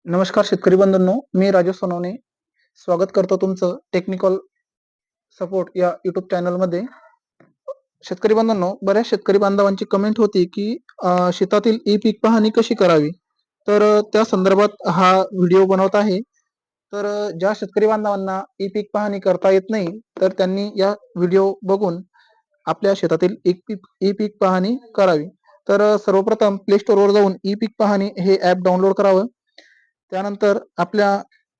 नमस्कार शेतकरी बंधूंनो, मी राजेश सोनवणे स्वागत करतो तुमचं टेक्निकल सपोर्ट या युट्यूब चॅनलमध्ये. शेतकरी बंधूंनो, बऱ्याच शेतकरी बांधवांची कमेंट होती की शेतातील ई पीक पाहणी कशी करावी. तर त्या संदर्भात हा व्हिडिओ बनवत आहे. तर ज्या शेतकरी बांधवांना ई पीक पाहणी करता येत नाही, तर त्यांनी या व्हिडिओ बघून आपल्या शेतातील ई पीक पाहणी करावी. तर सर्वप्रथम प्ले स्टोअरवर जाऊन ई पीक पाहणी हे ॲप डाउनलोड करावं. त्यानंतर आपल्या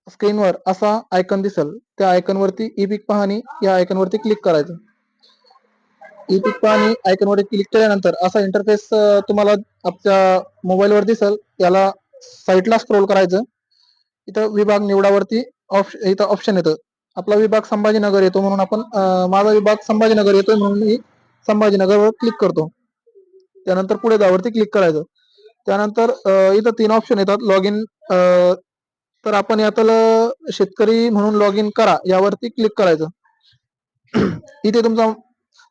स्क्रीनवर असा आयकॉन दिसेल, त्या आयकॉनवरती ई पीक पाहणी या आयकॉनवरती क्लिक करायचं. ई पीक पाहणी आयकॉनवर क्लिक केल्यानंतर असा इंटरफेस तुम्हाला आपल्या मोबाईलवर दिसेल. याला साईडला स्क्रोल करायचं. इथं विभाग निवडावरती इथं ऑप्शन येतं. आपला विभाग संभाजीनगर येतो म्हणून आपण माझा विभाग संभाजीनगर येतोय म्हणून मी संभाजीनगरवर क्लिक करतो. त्यानंतर पुढे जावरती क्लिक करायचं. त्यानंतर इथं 3 ऑप्शन येतात. लॉग इन तर आपण यातलं शेतकरी म्हणून लॉग इन करा यावरती क्लिक करायचं. इथे तुमचा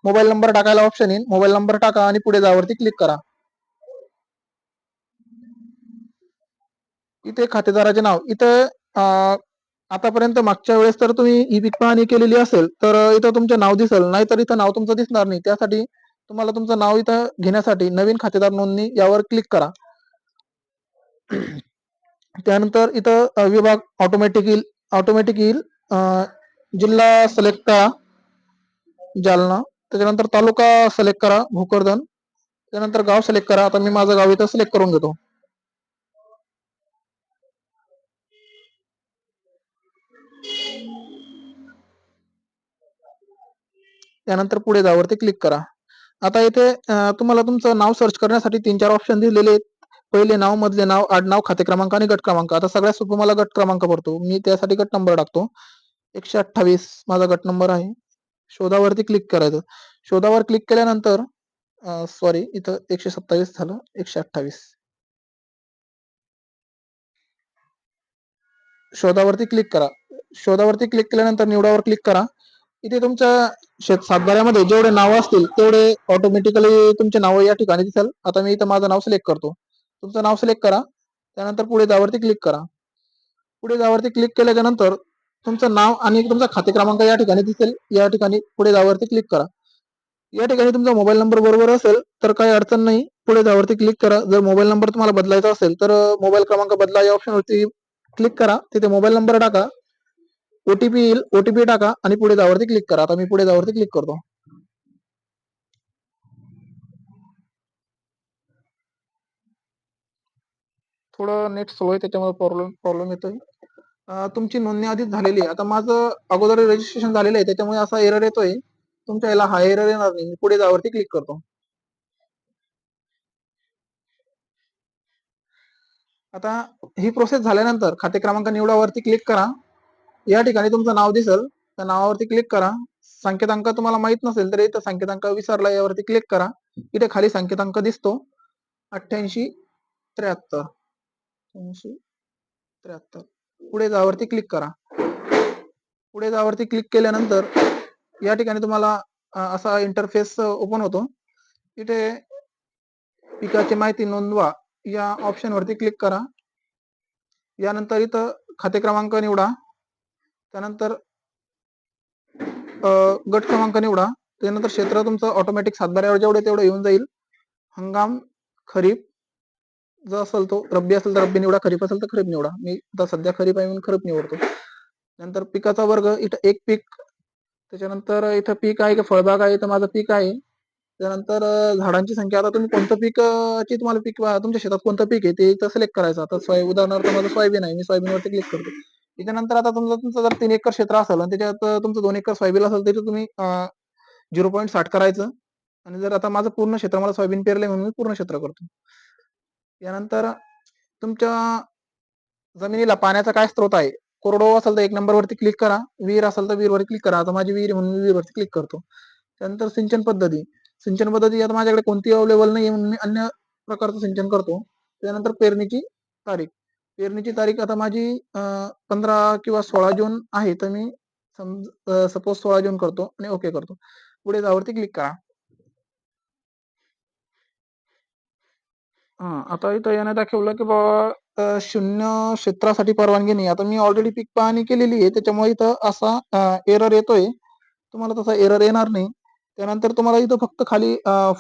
मोबाईल नंबर टाकायला ऑप्शन येईल. मोबाईल नंबर टाका आणि पुढे जावरती क्लिक करा. इथे खातेदाराचे नाव इथं आतापर्यंत मागच्या वेळेस तर तुम्ही ई पीक पाहणी केलेली असेल तर इथं तुमचं नाव दिसेल, नाहीतर इथं नाव तुमचं दिसणार नाही. त्यासाठी तुम्हाला तुमचं नाव इथं घेण्यासाठी नवीन खातेदार नोंदणी यावर क्लिक करा. त्यानंतर इथं विभाग ऑटोमॅटिक येईल. जिल्हा सिलेक्ट करा जालना. त्याच्यानंतर तालुका सिलेक्ट करा भोकरदन. त्यानंतर गाव सिलेक्ट करा. आता मी माझं गाव इथं सिलेक्ट करून घेतो. त्यानंतर पुढे जावरती क्लिक करा. आता इथे तुम्हाला तुमचं नाव सर्च करण्यासाठी 3-4 ऑप्शन दिलेले आहेत. पहिले नाव, मधले नाव, आडनाव, खाते क्रमांक आणि गट क्रमांक. आता सगळ्यात सोपं मला गट क्रमांक पडतो. मी त्यासाठी गट नंबर टाकतो. 128 माझा गट नंबर आहे. शोधावरती क्लिक करायचं. शोधावर क्लिक केल्यानंतर सॉरी इथं 127 झालं, 128. शोधावरती क्लिक करा. शोधावरती क्लिक केल्यानंतर निवडावर क्लिक करा. इथे तुमच्या सातबाऱ्यामध्ये जेवढे नाव असतील तेवढे ऑटोमॅटिकली तुमचे नाव या ठिकाणी दिसेल. आता मी इथं माझं नाव सिलेक्ट करतो. तुमचं नाव सिलेक्ट करा. त्यानंतर पुढे जावरती क्लिक करा. पुढे जावरती क्लिक केल्याच्या नंतर तुमचं नाव आणि तुमचा खाते क्रमांक या ठिकाणी दिसेल. या ठिकाणी पुढे जावरती क्लिक करा. या ठिकाणी तुमचा मोबाईल नंबर बरोबर असेल तर काही अडचण नाही. पुढे जावरती क्लिक करा. जर मोबाईल नंबर तुम्हाला बदलायचा असेल तर मोबाईल क्रमांक बदला या ऑप्शनवरती क्लिक करा. तिथे मोबाईल नंबर टाका. ओटीपी येईल. ओटीपी टाका आणि पुढे जावरती क्लिक करा. आता मी पुढे जावरती क्लिक करतो. थोडं नेट स्लो आहे त्याच्यामुळे प्रॉब्लेम येतोय. तुमची नोंदणी आधीच झालेली आहे. आता माझं अगोदर रजिस्ट्रेशन झालेलं आहे त्याच्यामुळे असा एरर येतोय. तुमच्या याला हा एरर येणार नाही. पुढे जावरती क्लिक करतो. आता ही प्रोसेस झाल्यानंतर खाते क्रमांक निवडावरती क्लिक करा. या ठिकाणी तुमचं नाव दिसेल. त्या नावावरती क्लिक करा. संकेतांक तुम्हाला माहित नसेल तर इथं संकेतांक विसरला यावरती क्लिक करा. इथे खाली संकेतांक दिसतो 8873. 8873. पुढे जावरती क्लिक करा. पुढे जावरती क्लिक केल्यानंतर या ठिकाणी तुम्हाला असा इंटरफेस ओपन होतो. इथे पिकाची माहिती नोंदवा या ऑप्शन वरती क्लिक करा. यानंतर इथं खाते क्रमांक निवडा. त्यानंतर गट क्रमांक निवडा. त्यानंतर क्षेत्र तुमचं ऑटोमॅटिक सातबाऱ्यावर जेवढे तेवढे येऊन जाईल. हंगाम, खरीप जो असेल तो, रब्बी असेल तर रब्बी निवडा, खरीप असेल तर खरीप निवडा. मी आता सध्या खरीप आहे म्हणून खरीप निवडतो. नंतर पिकाचा वर्ग इथं एक पीक. त्याच्यानंतर इथं पीक आहे का फळबाग आहे तर माझं पीक आहे. त्यानंतर झाडांची संख्या. आता तुम्ही कोणतं पीक तुम्हाला पीक तुमच्या शेतात कोणतं पीक आहे ते इथं सिलेक्ट करायचं. आता उदाहरणार्थ माझं सोयाबीन आहे. मी सोयाबीनवरती क्लिक करतो. त्याच्यानंतर आता तुमचं जर 3 एकर क्षेत्र असेल आणि त्याच्यात तुमचं 2 एकर सोयाबीन असेल तर तुम्ही 0.60 करायचं. आणि जर आता माझं पूर्ण क्षेत्र मला सोयाबीन पेरले म्हणून मी पूर्ण क्षेत्र करतो. यानंतर तुमच्या जमिनीला पाण्याचा काय स्रोत आहे. कोरडवाहू असेल तर 1 नंबरवरती क्लिक करा. विहीर असेल तर विहीरवरती क्लिक करा. आता माझी विहीर म्हणून मी विहीरवरती क्लिक करतो. त्यानंतर सिंचन पद्धती. सिंचन पद्धती आता माझ्याकडे कोणती अवेलेबल नाही म्हणून मी अन्य प्रकारचं सिंचन करतो. त्यानंतर पेरणीची तारीख. पेरणीची तारीख आता माझी 15 किंवा 16 जून आहे तर मी सपोज 16 जून करतो आणि ओके करतो. पुढे जावरती क्लिक करा. आता इथं याने दाखवलं की बाबा शून्य क्षेत्रासाठी परवानगी नाही. आता मी ऑलरेडी पीक पाहणी केलेली आहे, त्याच्यामुळे इथं असा एरर येतोय. तुम्हाला तसा एरर येणार नाही. त्यानंतर तुम्हाला इथं फक्त खाली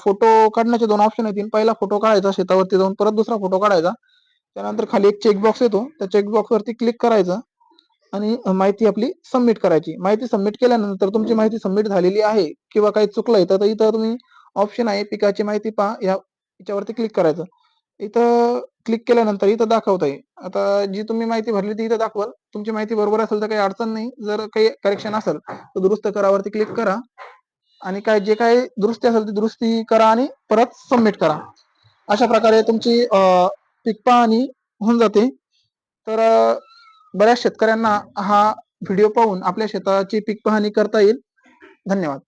फोटो काढण्याचे 2 ऑप्शन येतील. पहिला फोटो काढायचा शेतावरती जाऊन, परत दुसरा फोटो काढायचा. त्यानंतर खाली एक चेकबॉक्स येतो, त्या चेकबॉक्स वरती क्लिक करायचं आणि माहिती आपली सबमिट करायची. माहिती सबमिट केल्यानंतर तुमची माहिती सबमिट झालेली आहे किंवा काही चुकलंय तर इथं तुम्ही ऑप्शन आहे पिकाची माहिती पहा, याच्यावरती क्लिक करायचं. इथं क्लिक केल्यानंतर इथं दाखवत आहे. आता जी तुम्ही माहिती भरली ती इथं दाखवल. तुमची माहिती बरोबर असेल तर काही अडचण नाही. जर काही करेक्शन असेल तर दुरुस्त करावरती क्लिक करा आणि जे काही दुरुस्ती असेल ती दुरुस्ती करा आणि परत सबमिट करा. अशा प्रकारे तुमची पीक पाहणी होऊन जाते. तर बऱ्याच शेतकऱ्यांना हा व्हिडिओ पाहून आपल्या शेताची पीक पाहणी करता येईल. धन्यवाद.